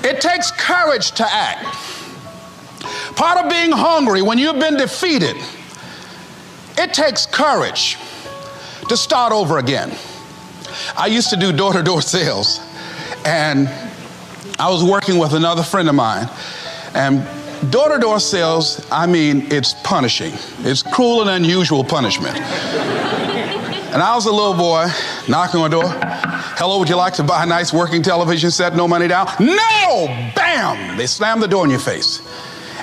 It takes courage to act. Part of being hungry when you've been defeated, it takes courage to start over again. I used to do door-to-door sales, and I was working with another friend of mine, and door-to-door sales, I mean, it's punishing. It's cruel and unusual punishment. And I was a little boy knocking on the door. Hello, would you like to buy a nice working television set? No money down? No! Bam! They slammed the door in your face.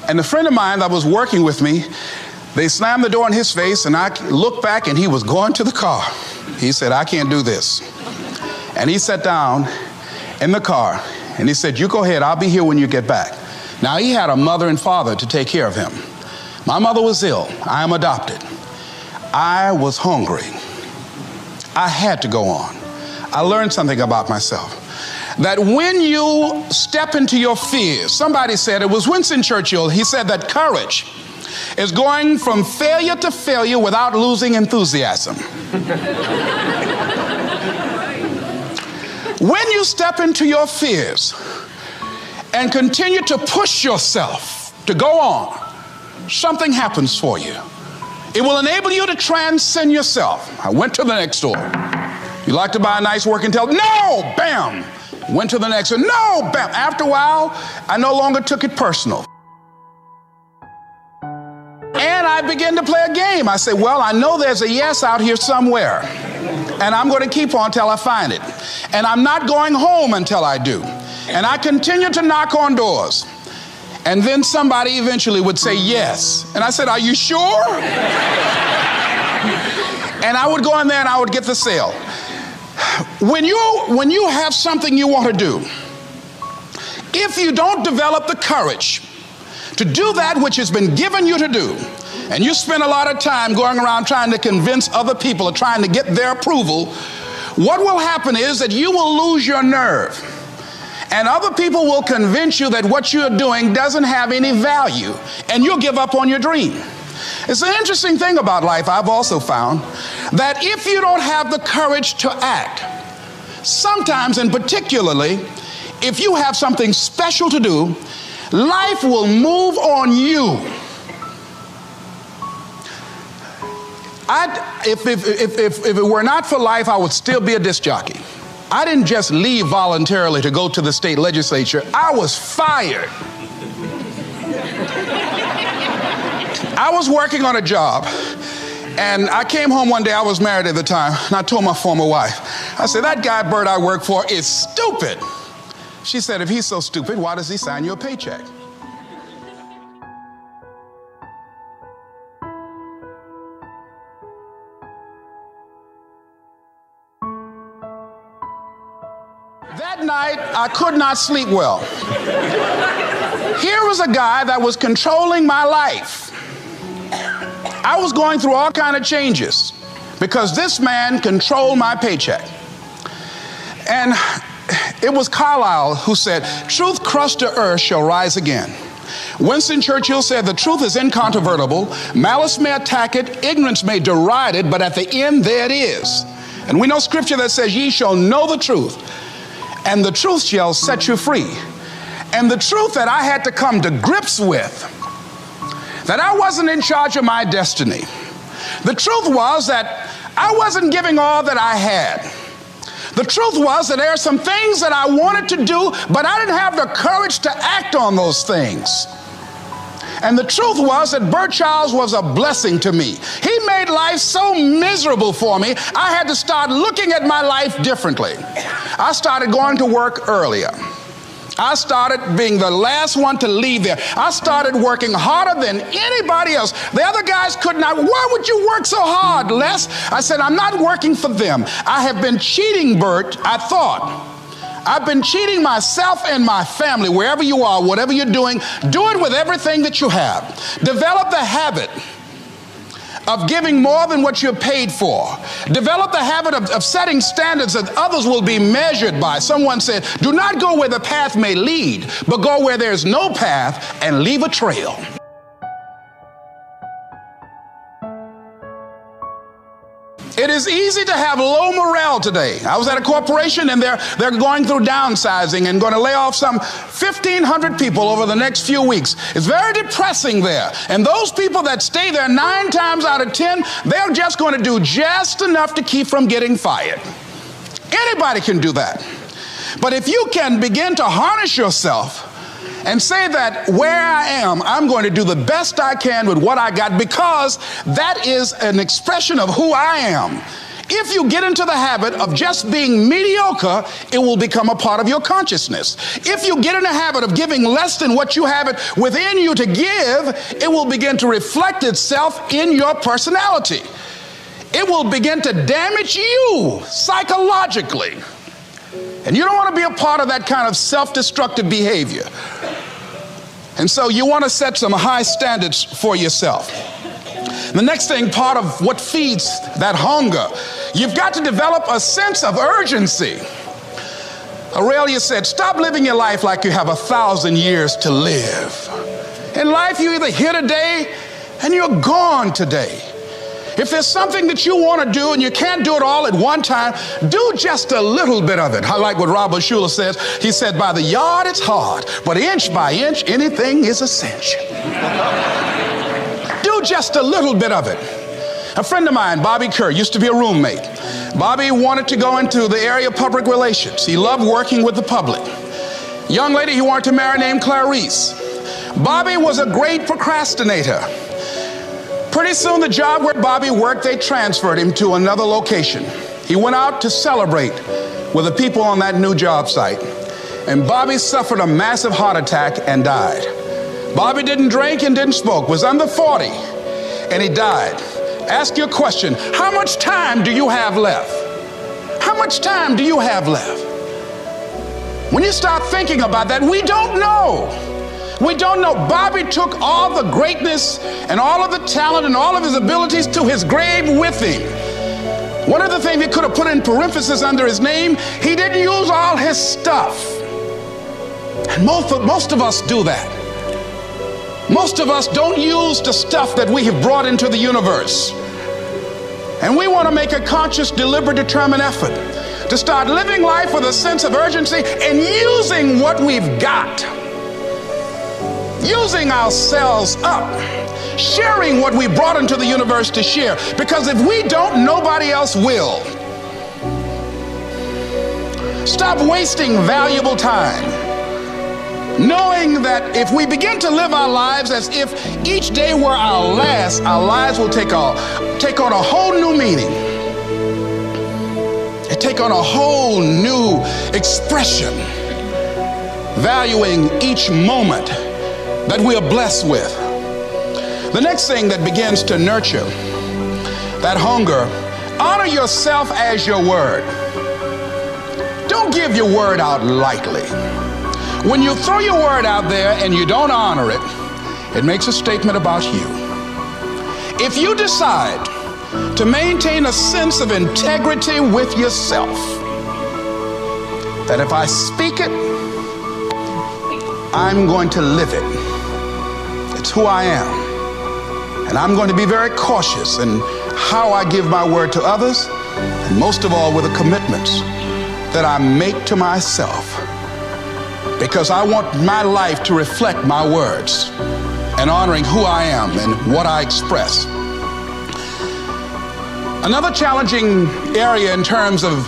And the friend of mine that was working with me, they slammed the door in his face, and I looked back, and he was going to the car. He said, I can't do this. And he sat down in the car, and he said, you go ahead, I'll be here when you get back. Now, he had a mother and father to take care of him. My mother was ill. I am adopted. I was hungry. I had to go on. I learned something about myself. That when you step into your fears, somebody said, it was Winston Churchill, he said that courage is going from failure to failure without losing enthusiasm. When you step into your fears and continue to push yourself to go on, something happens for you. It will enable you to transcend yourself. I went to the next door. You like to buy a nice working television? No! Bam! Went to the next one. No! Bam! After a while, I no longer took it personal. And I began to play a game. I said, well, I know there's a yes out here somewhere. And I'm going to keep on until I find it. And I'm not going home until I do. And I continue to knock on doors. And then somebody eventually would say yes. And I said, are you sure? And I would go in there and I would get the sale. When you have something you want to do, if you don't develop the courage to do that which has been given you to do, and you spend a lot of time going around trying to convince other people or trying to get their approval, what will happen is that you will lose your nerve. And other people will convince you that what you're doing doesn't have any value, and you'll give up on your dream. It's an interesting thing about life, I've also found, that if you don't have the courage to act, sometimes, and particularly, if you have something special to do, life will move on you. If it were not for life, I would still be a disc jockey. I didn't just leave voluntarily to go to the state legislature. I was fired. I was working on a job, and I came home one day. I was married at the time, and I told my former wife, I said, that guy Bert I work for is stupid. She said, if he's so stupid, why does he sign you a paycheck? That night, I could not sleep well. Here was a guy that was controlling my life. I was going through all kinds of changes because this man controlled my paycheck. And it was Carlyle who said, truth crushed to earth shall rise again. Winston Churchill said, the truth is incontrovertible. Malice may attack it, ignorance may deride it, but at the end there it is. And we know scripture that says, ye shall know the truth, and the truth shall set you free. And the truth that I had to come to grips with, that I wasn't in charge of my destiny. The truth was that I wasn't giving all that I had. The truth was that there are some things that I wanted to do, but I didn't have the courage to act on those things. And the truth was that Bert Childs was a blessing to me. He made life so miserable for me, I had to start looking at my life differently. I started going to work earlier. I started being the last one to leave there. I started working harder than anybody else. The other guys could not. Why would you work so hard, Les? I said, I'm not working for them. I have been cheating, Bert, I thought. I've been cheating myself and my family. Wherever you are, whatever you're doing, do it with everything that you have. Develop the habit of giving more than what you're paid for. Develop the habit of setting standards that others will be measured by. Someone said, do not go where the path may lead, but go where there's no path and leave a trail. It is easy to have low morale today. I was at a corporation and they're going through downsizing and going to lay off some 1,500 people over the next few weeks. It's very depressing there. And those people that stay there 9 times out of 10, they're just going to do just enough to keep from getting fired. Anybody can do that. But if you can begin to harness yourself and say that where I am, I'm going to do the best I can with what I got, because that is an expression of who I am. If you get into the habit of just being mediocre, it will become a part of your consciousness. If you get in the habit of giving less than what you have it within you to give, it will begin to reflect itself in your personality. It will begin to damage you psychologically. And you don't want to be a part of that kind of self-destructive behavior. And so you want to set some high standards for yourself. The next thing, part of what feeds that hunger, you've got to develop a sense of urgency. Aurelia said, stop living your life like you have 1,000 years to live. In life, you're either here today and you're gone today. If there's something that you want to do and you can't do it all at one time, do just a little bit of it. I like what Robert Schuller says. He said, by the yard it's hard, but inch by inch, anything is a cinch. Do just a little bit of it. A friend of mine, Bobby Kerr, used to be a roommate. Bobby wanted to go into the area of public relations. He loved working with the public. Young lady he wanted to marry named Clarice. Bobby was a great procrastinator. Pretty soon the job where Bobby worked, they transferred him to another location. He went out to celebrate with the people on that new job site. And Bobby suffered a massive heart attack and died. Bobby didn't drink and didn't smoke, was under 40, and he died. Ask your question, how much time do you have left? How much time do you have left? When you start thinking about that, we don't know. We don't know. Bobby took all the greatness and all of the talent and all of his abilities to his grave with him. One of the things he could have put in parentheses under his name, he didn't use all his stuff. And most of us do that. Most of us don't use the stuff that we have brought into the universe. And we want to make a conscious, deliberate, determined effort to start living life with a sense of urgency and using what we've got. Using ourselves up, sharing what we brought into the universe to share. Because if we don't, nobody else will. Stop wasting valuable time, knowing that if we begin to live our lives as if each day were our last, our lives will take on a whole new meaning. It take on a whole new expression, valuing each moment that we are blessed with. The next thing that begins to nurture that hunger, honor yourself as your word. Don't give your word out lightly. When you throw your word out there and you don't honor it, it makes a statement about you. If you decide to maintain a sense of integrity with yourself, that if I speak it, I'm going to live it. It's who I am. And I'm going to be very cautious in how I give my word to others, and most of all with the commitments that I make to myself, because I want my life to reflect my words and honoring who I am and what I express. Another challenging area in terms of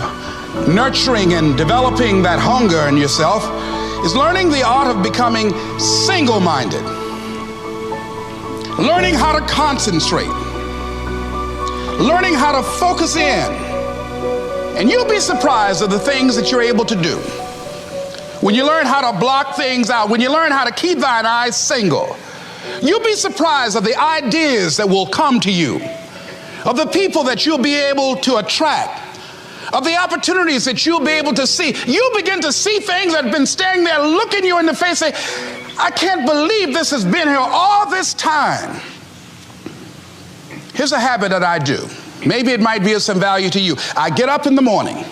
nurturing and developing that hunger in yourself is learning the art of becoming single-minded. Learning how to concentrate. Learning how to focus in. And you'll be surprised at the things that you're able to do. When you learn how to block things out, when you learn how to keep thine eyes single, you'll be surprised at the ideas that will come to you, of the people that you'll be able to attract, of the opportunities that you'll be able to see. You'll begin to see things that have been standing there looking you in the face, say, I can't believe this has been here all this time. Here's a habit that I do. Maybe it might be of some value to you. I get up in the morning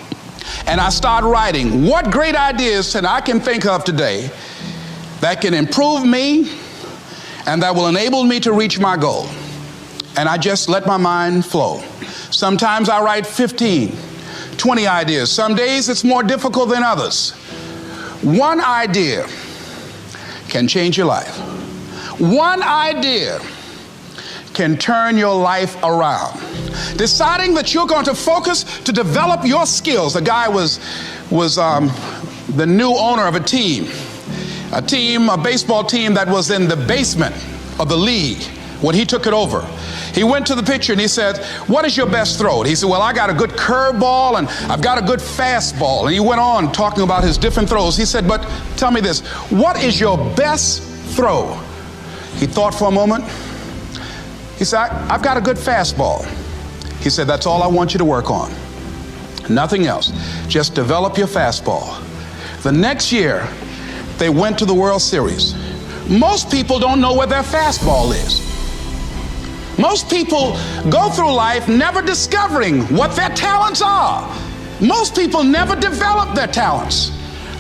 and I start writing what great ideas that I can think of today that can improve me and that will enable me to reach my goal. And I just let my mind flow. Sometimes I write 15, 20 ideas. Some days it's more difficult than others. One idea can change your life. One idea can turn your life around. Deciding that you're going to focus to develop your skills. The guy was the new owner of a baseball team that was in the basement of the league when he took it over. He went to the pitcher and he said, "What is your best throw?" He said, "Well, I got a good curveball and I've got a good fastball." And he went on talking about his different throws. He said, "But tell me this, what is your best throw?" He thought for a moment. He said, "I've got a good fastball." He said, "That's all I want you to work on. Nothing else. Just develop your fastball." The next year, they went to the World Series. Most people don't know where their fastball is. Most people go through life never discovering what their talents are. Most people never develop their talents.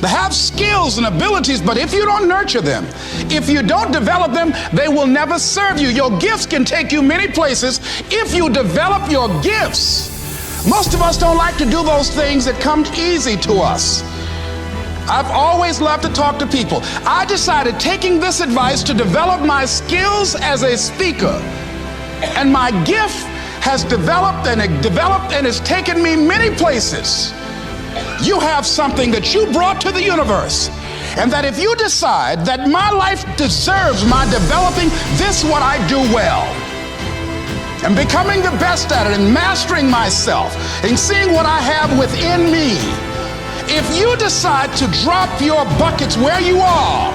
They have skills and abilities, but if you don't nurture them, if you don't develop them, they will never serve you. Your gifts can take you many places if you develop your gifts. Most of us don't like to do those things that come easy to us. I've always loved to talk to people. I decided, taking this advice, to develop my skills as a speaker. And my gift has developed and it's taken me many places. You have something that you brought to the universe, and that if you decide that my life deserves my developing this, what I do well, and becoming the best at it, and mastering myself, and seeing what I have within me, if you decide to drop your buckets where you are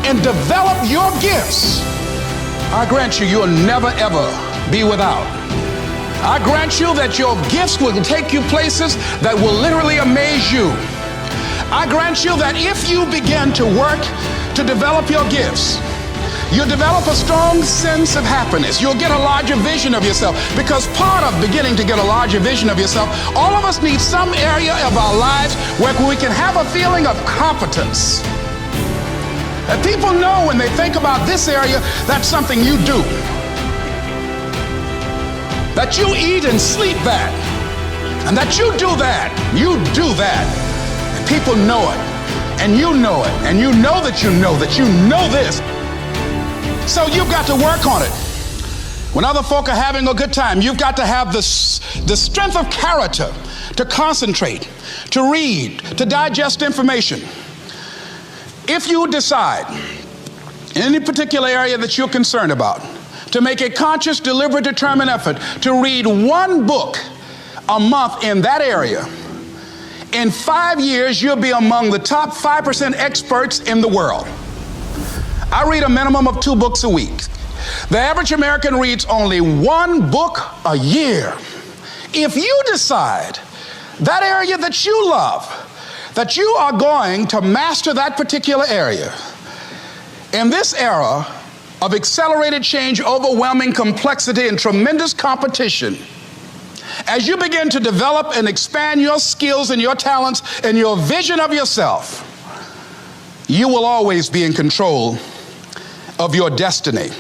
and develop your gifts, I grant you, you'll never ever be without. I grant you that your gifts will take you places that will literally amaze you. I grant you that if you begin to work to develop your gifts, you'll develop a strong sense of happiness. You'll get a larger vision of yourself, because part of beginning to get a larger vision of yourself, all of us need some area of our lives where we can have a feeling of competence. And people know when they think about this area, that's something you do. That you eat and sleep that, and that you do that, and people know it, and you know it, and you know that you know this. So you've got to work on it. When other folk are having a good time, you've got to have the strength of character to concentrate, to read, to digest information. If you decide in any particular area that you're concerned about, to make a conscious, deliberate, determined effort to read one book a month in that area, in 5 years, you'll be among the top 5% experts in the world. I read a minimum of 2 books a week. The average American reads only 1 book a year. If you decide that area that you love, that you are going to master that particular area, in this era of accelerated change, overwhelming complexity, and tremendous competition, as you begin to develop and expand your skills and your talents and your vision of yourself, you will always be in control of your destiny.